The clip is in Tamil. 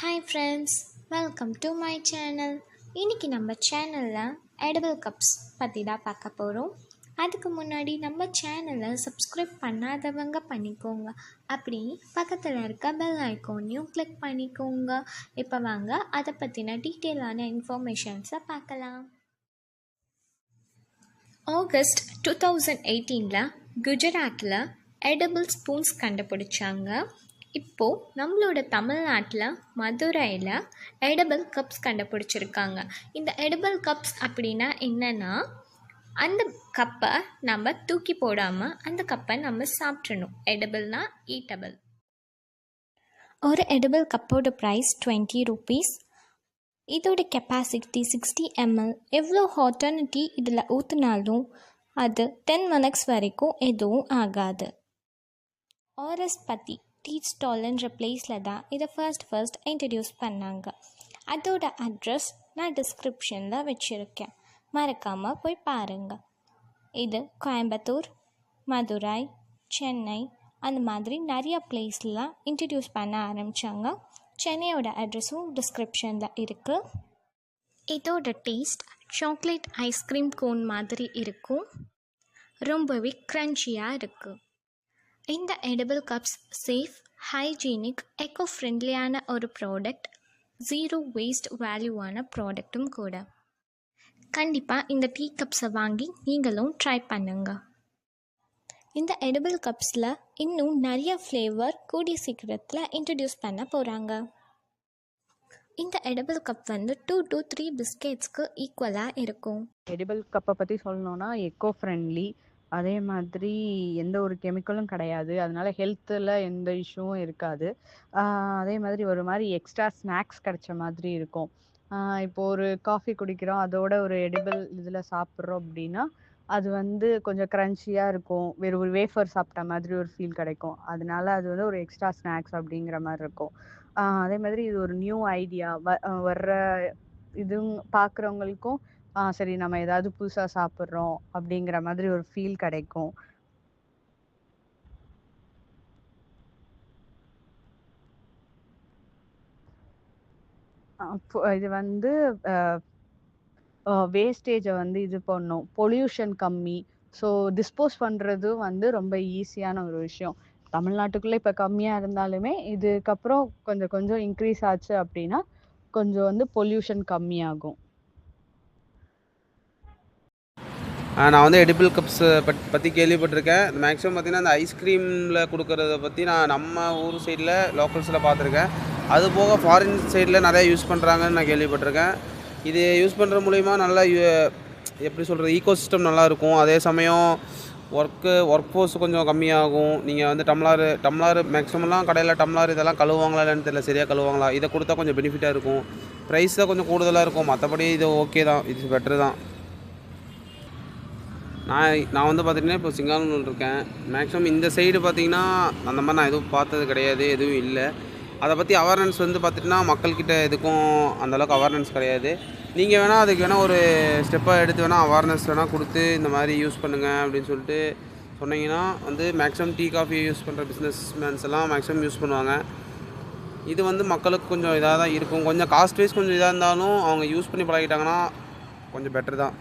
Hi friends, welcome to my channel. இன்னைக்கு நம்ம சேனலில் edible cups பற்றி தான் பார்க்க போகிறோம். அதுக்கு முன்னாடி நம்ம சேனலை சப்ஸ்கிரைப் பண்ணாதவங்க பண்ணிக்கோங்க. அப்படி பக்கத்தில் இருக்க பெல் ஐக்கானையும் கிளிக் பண்ணிக்கோங்க. இப்போ வாங்க அதை பற்றின டீட்டெயிலான இன்ஃபர்மேஷன்ஸை பார்க்கலாம். ஆகஸ்ட் 2018 குஜராத்தில் edible spoons கண்டுபிடிச்சாங்க. இப்போது நம்மளோட தமிழ்நாட்டில் மதுரையில் edible cups கண்டுபிடிச்சிருக்காங்க. இந்த edible cups அப்படின்னா என்னென்னா, அந்த கப்பை நம்ம தூக்கி போடாமல் அந்த கப்பை நம்ம சாப்பிட்றணும். edible-னா ஈட்டபிள். ஒரு edible கப்போட ப்ரைஸ் 20 rupees. இதோட கெப்பாசிட்டி 60 ml. எவ்வளோ ஹாட்டான டீ இதில் ஊற்றினாலும் அது 10 minutes வரைக்கும் எதுவும் ஆகாது. ஆர்எஸ் பற்றி டீ ஸ்டால்ன்ற பிளேஸில் தான் இதை ஃபர்ஸ்ட் இன்ட்ரடியூஸ் பண்ணாங்க. அதோட அட்ரஸ் நான் டிஸ்கிரிப்ஷனில் வச்சுருக்கேன், மறக்காமல் போய் பாருங்கள். இது கோயம்புத்தூர், மதுரை, சென்னை அந்த மாதிரி நிறையா பிளேஸ்லாம் இன்ட்ரடியூஸ் பண்ண ஆரம்பித்தாங்க. சென்னையோட அட்ரஸும் டிஸ்கிரிப்ஷனில் இருக்குது. இதோட டேஸ்ட் சாக்லேட் ஐஸ்கிரீம் கோன் மாதிரி இருக்கும், ரொம்பவே க்ரன்ச்சியாக இருக்குது. இந்த edible cups safe, hygienic, eco ஃப்ரெண்ட்லியான ஒரு ப்ராடக்ட், ஜீரோ வேஸ்ட் வேல்யூவான ப்ராடக்ட்டும் கூட. கண்டிப்பாக இந்த டீ கப்ஸை வாங்கி நீங்களும் ட்ரை பண்ணுங்க. இந்த edible கப்ஸில் இன்னும் நிறைய ஃப்ளேவர் கூடிய சீக்கிரத்தில் இன்ட்ரடியூஸ் பண்ண போகிறாங்க. இந்த edible கப் 2 to 3 பிஸ்கெட்ஸ்க்கு ஈக்குவலாக இருக்கும். edible கப்பை பற்றி சொல்லணுன்னா எக்கோ ஃப்ரெண்ட்லி, அதே மாதிரி எந்த ஒரு கெமிக்கலும் கிடையாது, அதனால ஹெல்த்தில் எந்த இஷ்யூவும் இருக்காது. அதே மாதிரி ஒரு மாதிரி எக்ஸ்ட்ரா ஸ்நாக்ஸ் கிடைச்ச மாதிரி இருக்கும். இப்போ ஒரு காஃபி குடிக்கிறோம், அதோட ஒரு edible இதில் சாப்பிட்றோம் அப்படின்னா அது கொஞ்சம் க்ரன்ச்சியாக இருக்கும், ஒரு வேஃபர் சாப்பிட்ட மாதிரி ஒரு ஃபீல் கிடைக்கும். அதனால அது ஒரு எக்ஸ்ட்ரா ஸ்நாக்ஸ் அப்படிங்கிற மாதிரி இருக்கும். அதே மாதிரி இது ஒரு நியூ ஐடியா, வர்ற இதுவும் பார்க்குறவங்களுக்கும் சரி நம்ம ஏதாவது புதுசாக சாப்பிட்றோம் அப்படிங்கிற மாதிரி ஒரு ஃபீல் கிடைக்கும். இது வேஸ்டேஜை இது பண்ணும், பொல்யூஷன் கம்மி. ஸோ டிஸ்போஸ் பண்ணுறதும் ரொம்ப ஈஸியான ஒரு விஷயம். தமிழ்நாட்டுக்குள்ளே இப்போ கம்மியாக இருந்தாலுமே இதுக்கப்புறம் கொஞ்சம் கொஞ்சம் இன்க்ரீஸ் ஆச்சு அப்படின்னா கொஞ்சம் பொல்யூஷன் கம்மியாகும். நான் edible கப்ஸை பற்றி கேள்விப்பட்டிருக்கேன். மேக்ஸிமம் பார்த்திங்கன்னா அந்த ஐஸ்கிரீமில் கொடுக்குறத பற்றி நான் நம்ம ஊர் சைடில் லோக்கல்ஸில் பார்த்துருக்கேன். அது போக ஃபாரின் சைடில் நிறையா யூஸ் பண்ணுறாங்கன்னு நான் கேள்விப்பட்டிருக்கேன். இது யூஸ் பண்ணுற மூலிமா நல்லா எப்படி சொல்கிறது, ஈகோ சிஸ்டம் நல்லாயிருக்கும். அதே சமயம் ஒர்க் ஃபோர்ஸ் கொஞ்சம் கம்மியாகும். நீங்கள் டம்ளார் மேக்ஸிமம்லாம் கடையில் டம்ளார் இதெல்லாம் கழுவுவாங்களா இல்லைன்னு தெரியல, சரியாக கழுவுவாங்களா, இதை கொடுத்தா கொஞ்சம் பெனிஃபிட்டாக இருக்கும். ப்ரைஸ் தான் கொஞ்சம் கூடுதலாக இருக்கும், மற்றபடி இது ஓகே தான், இது பெட்ரு தான். நான் பார்த்திங்கன்னா இப்போ சிங்கானூரில் இருக்கேன். மேக்ஸிமம் இந்த சைடு பார்த்திங்கன்னா அந்த மாதிரி நான் எதுவும் பார்த்தது கிடையாது, எதுவும் இல்லை. அதை பற்றி அவேர்னஸ் பார்த்திங்கன்னா மக்கள்கிட்ட எதுக்கும் அந்தளவுக்கு அவேர்னஸ் கிடையாது. நீங்கள் வேணால் அதுக்கு வேணால் ஒரு ஸ்டெப்பாக எடுத்து வேணால் அவேர்னஸ் வேணால் கொடுத்து இந்த மாதிரி யூஸ் பண்ணுங்கள் அப்படின்னு சொல்லிட்டு சொன்னீங்கன்னா மேக்ஸிமம் டீ காஃபி யூஸ் பண்ணுற பிஸ்னஸ்மேன்ஸ் எல்லாம் மேக்ஸிமம் யூஸ் பண்ணுவாங்க. இது மக்களுக்கு கொஞ்சம் இதாக தான் இருக்கும். கொஞ்சம் காஸ்ட் வைஸ் கொஞ்சம் இதாக இருந்தாலும் அவங்க யூஸ் பண்ணி பழகிட்டாங்கன்னா கொஞ்சம் பெட்டர் தான்.